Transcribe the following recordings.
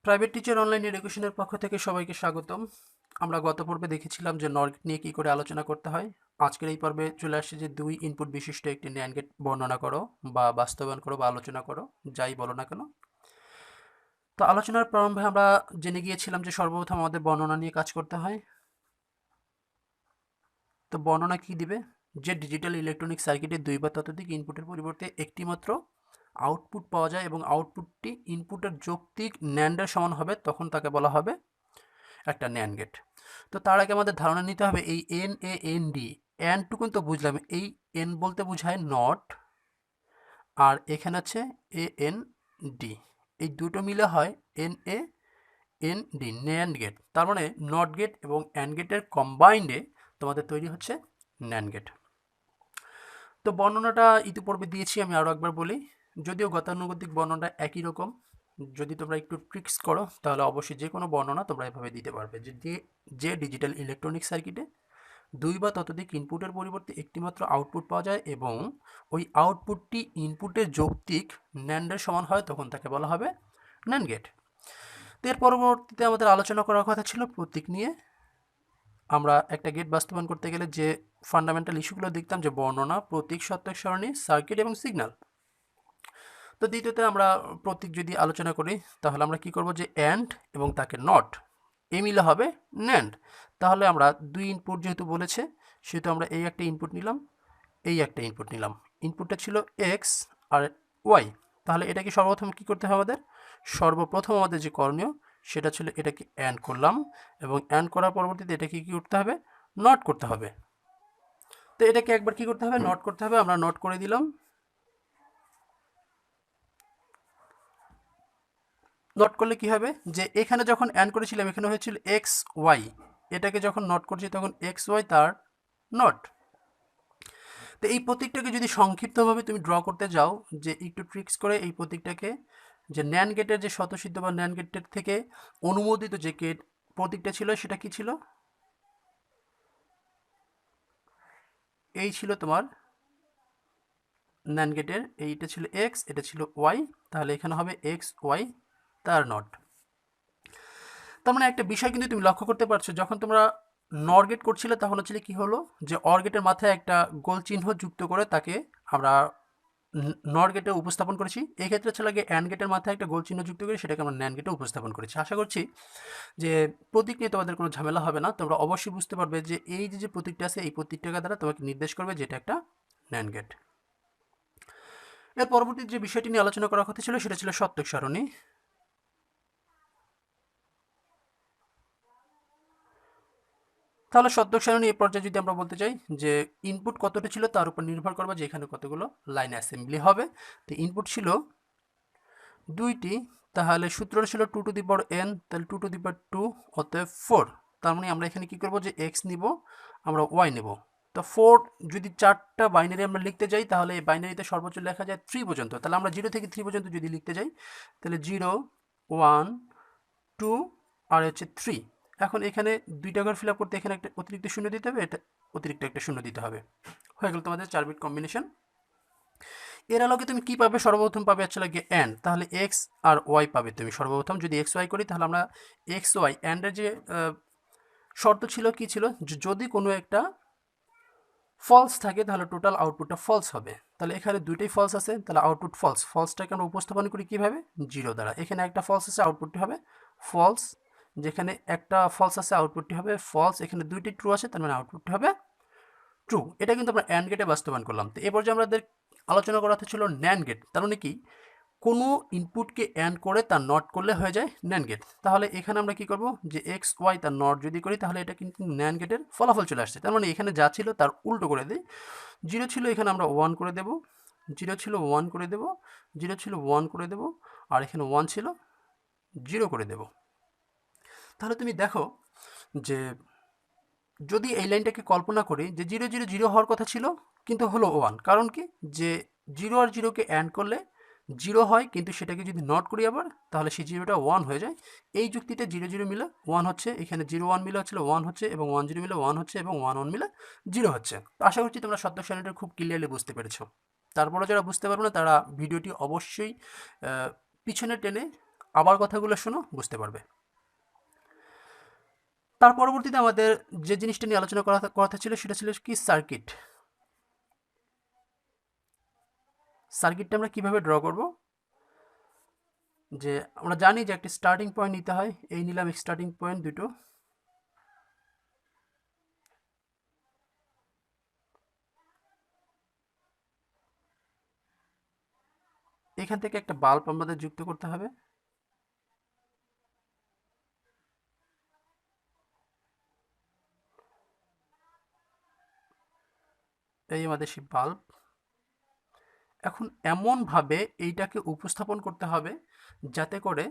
Private teacher online এডুকেশনের পক্ষ থেকে সবাইকে স্বাগতম। আমরা গত পর্বে দেখেছিলাম যে নর গেট নিয়ে কী করে আলোচনা করতে হয়। আজকের এই পর্বে চলে আসছে যে 2 ইনপুট বিশিষ্ট একটি ন্যান্ড গেট বর্ণনা করো বা বাস্তবায়ন করো বা আলোচনা করো, যাই বলো না কেন। তো আলোচনার প্রারম্ভে আমরা জেনে গিয়েছিলাম যে সর্বপ্রথম আমাদের বর্ণনা নিয়ে কাজ করতে হয়। তো বর্ণনা কি দিবে? যে ডিজিটাল ইলেকট্রনিক সার্কিটের 2 বা ততোধিক ইনপুটের পরিবর্তে একটি মাত্র আউটপুট পাওয়া যায় এবং আউটপুটটি ইনপুটের যৌক্তিক ন্যান্ডের সমান হবে, তখন তাকে বলা হবে একটা ন্যান্ড গেট। তো তার আগে আমাদের ধারণা নিতে হবে এই NAND টুকুন তো বুঝলাম, এই এন বলতে বোঝায় নট, আর এখানে আছে AND, এই দুটো মিলে হয় NAND ন্যান্ড গেট। তার মানে নট গেট এবং অ্যান্ড গেটের কম্বাইন্ডে তোমাদের তৈরি হচ্ছে ন্যান্ড গেট। তো বর্ণনাটা ইতিপূর্বে দিয়েছি, আমি আরও একবার বলি, যদিও গতানুগতিক বর্ণনা একই রকম। যদি তোমরা একটু ট্রিক্স করো তাহলে অবশ্যই যে কোনো বর্ণনা তোমরা এভাবে দিতে পারবে যে ডিজিটাল ইলেকট্রনিক সার্কিটে 2 বা ততোধিক ইনপুটের পরিবর্তে একটিমাত্র আউটপুট পাওয়া যায় এবং ওই আউটপুটটি ইনপুটের যৌক্তিক ন্যান্ডের সমান হয়, তখন তাকে বলা হবে ন্যান্ড গেট। তো এর পরবর্তীতে আমাদের আলোচনা করার কথা ছিল প্রতীক নিয়ে। আমরা একটা গেট বাস্তবায়ন করতে গেলে যে ফান্ডামেন্টাল ইস্যুগুলো দেখতাম, যে বর্ণনা, প্রতীক, সত্যক সারণী, সার্কিট এবং সিগন্যাল। তো দ্বিতীয়তে আমরা প্রতীক যদি আলোচনা করি তাহলে আমরা কি করব, যে অ্যান্ড এবং তাকে নট এ মিলে হবে ন্যান্ড। তাহলে আমরা 2 ইনপুট যেহেতু বলেছে সেহেতু আমরা এই একটা ইনপুট নিলাম, এই একটা ইনপুট নিলাম। ইনপুটটা ছিল এক্স আর ওয়াই। তাহলে এটাকে সর্বপ্রথম কী করতে হবে আমাদের? সর্বপ্রথম আমাদের যে করণীয় সেটা ছিল এটাকে অ্যান্ড করলাম এবং অ্যান্ড করার পরবর্তীতে এটাকে কী করতে হবে? নট করতে হবে। তো এটাকে একবার কী করতে হবে? নট করতে হবে। আমরা নট করে দিলাম। নট করলে কি হবে, যে এখানে যখন অ্যান্ড করেছিলাম এখানে হয়েছিল এক্স ওয়াই, এটাকে যখন নট করছি তখন এক্স ওয়াই তার নট। তো এই প্রতীকটাকে যদি সংক্ষিপ্তভাবে তুমি ড্র করতে যাও, যে একটু ট্রিক্স করে এই প্রতীকটাকে, যে ন্যান্ড গেটের যে স্বতঃসিদ্ধ বা ন্যান্ড গেটের থেকে অনুমোদিত যে গেট প্রতীকটা ছিল সেটা কি ছিল? এই ছিল তোমার ন্যান্ড গেটের, এইটা ছিল এক্স, এটা ছিল ওয়াই, তাহলে এখানে হবে এক্স ওয়াই তার নট। তার মানে একটা বিষয় কিন্তু তুমি লক্ষ্য করতে পারছো, যখন তোমরা নর গেট করছিলে তখন হচ্ছিল কি হলো, যে অর গেটের মাথায় একটা গোল চিহ্ন যুক্ত করে তাকে আমরা নর গেটে উপস্থাপন করেছি। এক্ষেত্রে ছিল গিয়ে অ্যান্ড গেটের মাথায় একটা গোল চিহ্ন যুক্ত করে সেটাকে আমরা ন্যান্ড গেটে উপস্থাপন করেছি। আশা করছি যে প্রতীক নিয়ে তোমাদের কোনো ঝামেলা হবে না। তোমরা অবশ্যই বুঝতে পারবে যে এই যে প্রতীকটা আছে এই প্রতীকটা দ্বারা তোমাকে নির্দেশ করবে যেটা একটা ন্যান্ড গেট। এর পরবর্তী যে বিষয়টি নিয়ে আলোচনা করার কথা ছিল সেটা ছিল সত্যক সারণী। তাহলে সত্যক সারণী এই পর্যায়ে যদি আমরা বলতে চাই যে ইনপুট কতটা ছিল তার উপর নির্ভর করবে যে এখানে কতগুলো লাইন অ্যাসেম্বলি হবে। তো ইনপুট ছিল 2টি, তাহলে সূত্র ছিল 2 টু দি পাওয়ার n, তাহলে 2 টু দি পাওয়ার 2 অতএব 4। তার মানে আমরা এখানে কি করব, যে x নিব, আমরা y নেব। তো 4 যদি 4টা বাইনারি আমরা লিখতে যাই তাহলে এই বাইনারিতে সর্বোচ্চ লেখা যায় 3 পর্যন্ত। তাহলে আমরা 0 থেকে 3 পর্যন্ত যদি লিখতে যাই তাহলে 0 1 2 আর হচ্ছে 3। এখন এখানে 2টা ঘর ফিল আপ করতে এখানে একটা অতিরিক্ত শূন্য দিতে হবে, এটা অতিরিক্ত একটা শূন্য দিতে হবে। হয়ে গেল তোমাদের 4 বিট কম্বিনেশন। এর আলোকে তুমি কি পাবে? সর্বপ্রথম পাবে হচ্ছে লাগে অ্যান্ড, তাহলে এক্স আর ওয়াই পাবে তুমি সর্বপ্রথম। যদি এক্স ওয়াই করি তাহলে আমরা এক্স ওয়াই অ্যান্ডের যে শর্ত ছিল কি ছিল, যদি কোনো একটা ফলস থাকে তাহলে টোটাল আউটপুটটা ফলস হবে। তাহলে এখানে দুইটাই ফলস আছে, তাহলে আউটপুট ফলস। ফলসটাকে আমরা উপস্থাপন করি কীভাবে? 0 দ্বারা। এখানে একটা ফলস আছে, আউটপুটটি হবে ফলস। যেখানে একটা ফলস আছে আউটপুটটি হবে ফলস, এখানে দুইটি ট্রু আছে তার মানে আউটপুটটি হবে ট্রু। এটা কিন্তু আমরা অ্যান্ড গেটে বাস্তবায়ন করলাম। তো এরপর যে আমাদের আলোচনা করা ছিল ন্যান্ড গেট, তার মানে কি, কোনো ইনপুটকে অ্যান্ড করে তার নট করলে হয়ে যায় ন্যান্ড গেট। তাহলে এখানে আমরা কি করব, যে এক্স ওয়াই তার নট যদি করি তাহলে এটা কিন্তু ন্যান্ড গেটের ফলাফল চলে আসছে। তার মানে এখানে যা ছিল তার উল্টো করে দিই। 0 ছিল এখানে আমরা 1 করে দেব, 0 ছিল 1 করে দেব, 0 ছিল 1 করে দেব, আর এখানে 1 ছিল 0 করে দেব। তাহলে তুমি দেখো যে যদি এই লাইনটাকে কল্পনা করি, যে 0 0 0 হওয়ার কথা ছিল কিন্তু হলো 1, কারণ কি, যে 0 আর 0কে অ্যান্ড করলে 0 হয়, কিন্তু সেটাকে যদি নট করি আবার তাহলে সেই 0টা 1 হয়ে যায়। এই যুক্তিতে 0 0 মিলে 1 হচ্ছে, এখানে 0 1 মিলে হচ্ছিল 1 হচ্ছে, এবং 1 0 মিলে 1 হচ্ছে, এবং 1 1 মিলে 0 হচ্ছে। তো আশা করছি তোমরা সত্যক সারণীটা খুব ক্লিয়ারলি বুঝতে পেরেছো। তারপরে যারা বুঝতে পারবে না তারা ভিডিওটি অবশ্যই পিছনে টেনে আবার কথাগুলো শোনো, বুঝতে পারবে। তার পরবর্তীতে আমাদের যে জিনিসটা নিয়ে আলোচনা করা কথা ছিল সেটা ছিল কি সার্কিট। সার্কিটটা আমরা কিভাবে ড্র করব, যে আমরা জানি যে একটি স্টার্টিং পয়েন্ট নিতে হয়। এই নিলাম স্টার্টিং পয়েন্ট দুটো, এখান থেকে একটা বাল্ব আমাদের যুক্ত করতে হবে। এই আমাদের সেই বাল্ব। এখন এমনভাবে এইটাকে উপস্থাপন করতে হবে যাতে করে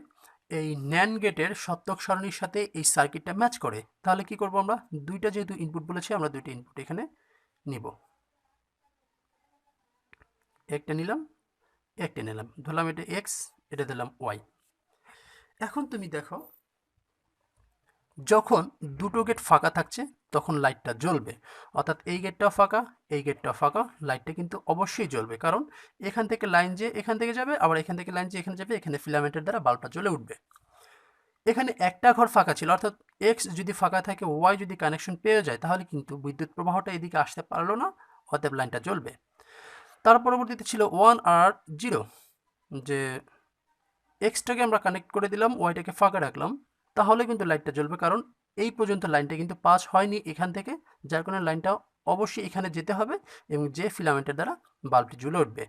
এই ন্যান্ড গেটের সত্যক সারণীর সাথে এই সার্কিটটা ম্যাচ করে। তাহলে কি করব আমরা, দুইটা যেহেতু ইনপুট বলেছি, আমরা দুইটা ইনপুট এখানে নিব। একটা নিলাম, একটা নিলাম, ধরলাম এটা এক্স, এটা দিলাম ওয়াই। এখন তুমি দেখো, যখন দুটো গেট ফাঁকা থাকছে তখন লাইটটা জ্বলবে, অর্থাৎ এই গেটটাও ফাঁকা, এই গেটটাও ফাঁকা, লাইটটা কিন্তু অবশ্যই জ্বলবে, কারণ এখান থেকে লাইন যে এখান থেকে যাবে, আবার এখান থেকে লাইন যে এখানে যাবে, এখানে ফিলামেন্টের দ্বারা বাল্বটা জ্বলে উঠবে। এখানে একটা ঘর ফাঁকা ছিল, অর্থাৎ এক্স যদি ফাঁকা থাকে, ওয়াই যদি কানেকশন পেয়ে যায়, তাহলে কিন্তু বিদ্যুৎ প্রবাহটা এদিকে আসতে পারলো না, অতএব লাইনটা জ্বলবে। তার পরবর্তীতে ছিল 1 আর 0, যে এক্সটাকে আমরা কানেক্ট করে দিলাম, ওয়াইটাকে ফাঁকা রাখলাম, তাহলে কিন্তু লাইটটা জ্বলবে, কারণ এই পর্যন্ত লাইনটা কিন্তু পাস হয়নি এখান থেকে, যার কারণে লাইনটা অবশ্যই এখানে যেতে হবে এবং যে ফিলামেন্টের দ্বারা বাল্বটি জ্বলে উঠবে।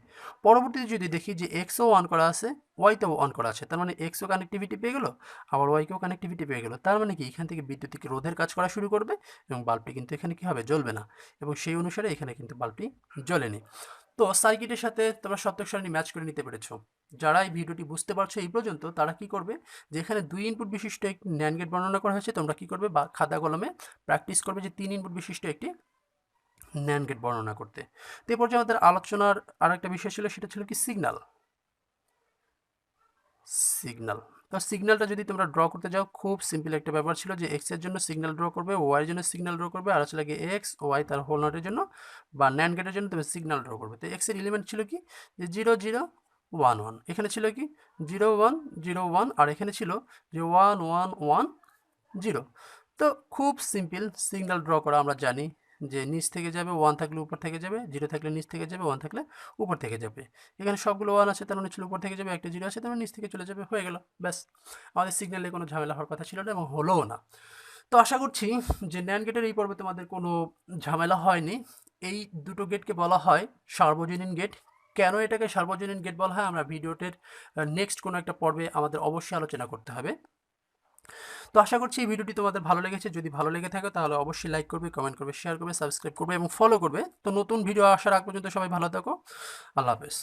পরবর্তীতে যদি দেখি যে এক্সও অন করা আছে, ওয়াইতেও অন করা আছে, তার মানে এক্সও কানেক্টিভিটি পেয়ে গেল, আবার ওয়াইকেও কানেক্টিভিটি পেয়ে গেল, তার মানে কি এখান থেকে বিদ্যুতিক রোধের কাজ করা শুরু করবে এবং বাল্বটি কিন্তু এখানে কি হবে, জ্বলবে না, এবং সেই অনুসারে এখানে কিন্তু বাল্বটি জ্বলেনি। তো সার্কিটের সাথে তোমরা সত্যক সারণী ম্যাচ করে নিতে পেরেছো। যারা এই ভিডিওটি বুঝতে পারছো এই পর্যন্ত, তারা কি করবে, যে এখানে 2 ইনপুট বিশিষ্ট একটি ন্যান্ড গেট বর্ণনা করা হয়েছে, তোমরা কি করবে, বা খাতা কলমে প্র্যাকটিস করবে যে 3 ইনপুট বিশিষ্ট একটি ন্যান্ড গেট বর্ণনা করতে। তো এই পর্যায়ে আমাদের আলোচনার আরেকটা বিষয় ছিল, সেটা ছিল কি সিগন্যাল। সিগন্যাল, তো সিগন্যালটা যদি তোমরা ড্র করতে যাও, খুব সিম্পল একটা ব্যাপার ছিল, যে এক্স এর জন্য সিগন্যাল ড্র করবে, ওয়াই এর জন্য সিগন্যাল ড্র করবে, আর আছে লাগে এক্স ওয়াই তার হোল নটের জন্য বা ন্যান্ড গেটের জন্য তুমি সিগন্যাল ড্র করবে। তো এক্স এর এলিমেন্ট ছিল কি, যে 0 0 1 1, এখানে ছিল কি 0 1 0 1, আর এখানে ছিল যে 1 1 1 0। তো খুব সিম্পল সিগন্যাল ড্র করা, আমরা জানি যে নিচ থেকে যাবে, 1 থাকলে উপর থেকে যাবে, 0 থাকলে নিচ থেকে যাবে, 1 থাকলে উপর থেকে যাবে। এখানে সবগুলো 1 আছে, তার মানে ছিল উপর থেকে যাবে, একটা 0 আছে, তার মানে নিচ থেকে চলে যাবে, হয়ে গেল, ব্যাস। আমাদের সিগন্যালে কোনো ঝামেলা হওয়ার কথা ছিল না এবং হলোও না। তো আশা করছি যে ন্যান্ড গেটের এই পর্বে তোমাদের কোনো ঝামেলা হয়নি। এই দুটো গেটকে বলা হয় সার্বজনীন গেট। কেন এটাকে সার্বজনীন গেট বলা হয়, আমরা ভিডিওটির নেক্সট কোনো একটা পর্বে আমাদের অবশ্যই আলোচনা করতে হবে। তো আশা করছি এই ভিডিওটি তোমাদের ভালো লেগেছে। যদি ভালো লেগে থাকে তাহলে অবশ্যই লাইক করবে, কমেন্ট করবে, শেয়ার করবে, সাবস্ক্রাইব করবে এবং ফলো করবে। তো নতুন ভিডিও আসার আগ পর্যন্ত সবাই ভালো থাকো। আল্লাহ হাফেজ।